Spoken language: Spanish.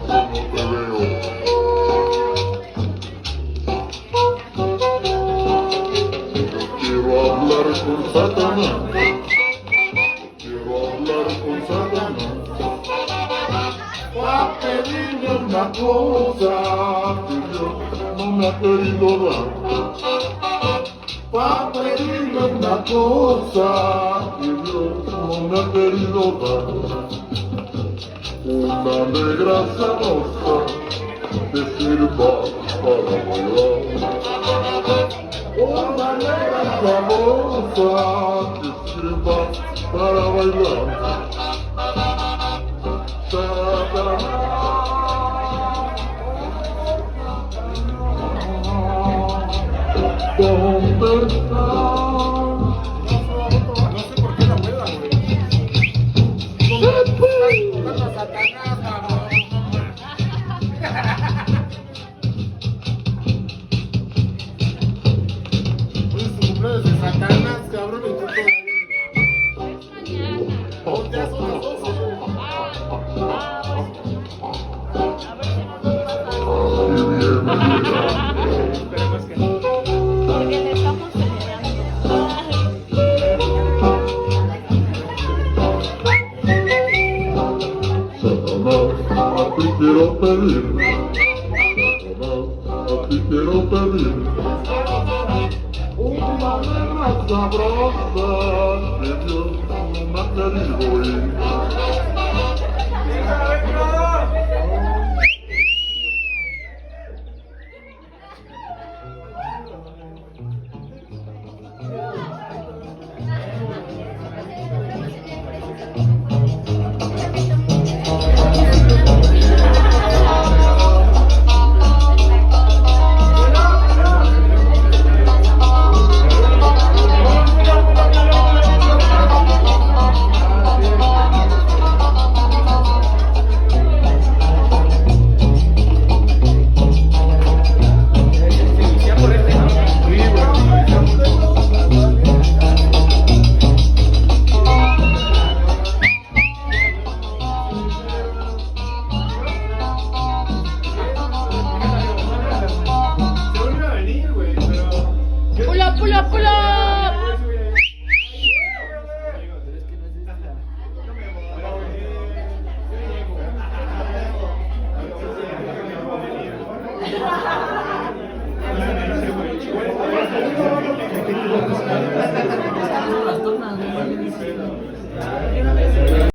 no te veo. Yo quiero hablar con Satanás. Quiero hablar con Satanás. Pa' pedirle una cosa que Dios no me ha querido dar. Pa' pedirle una cosa que Dios no me ha querido dar. Una negra sabrosa que sirva para bailar. Una negra sabrosa que sirva para bailar. ¿Dónde está? No sé por qué la muela, güey. Como Satanás, cabrón. Hoy es tu cumpleaños de Satanás, cabrón, y tú todavía. Oh, ya son las 12. Ahí viene llegando. Esperemos que no. Porque le estamos celebrando. Satanás, a ti quiero pedir. Satanás, a ti quiero pedir. Una negra sabrosa que Dios no me ha querido ir. Pull up, pull up, pull up. Pero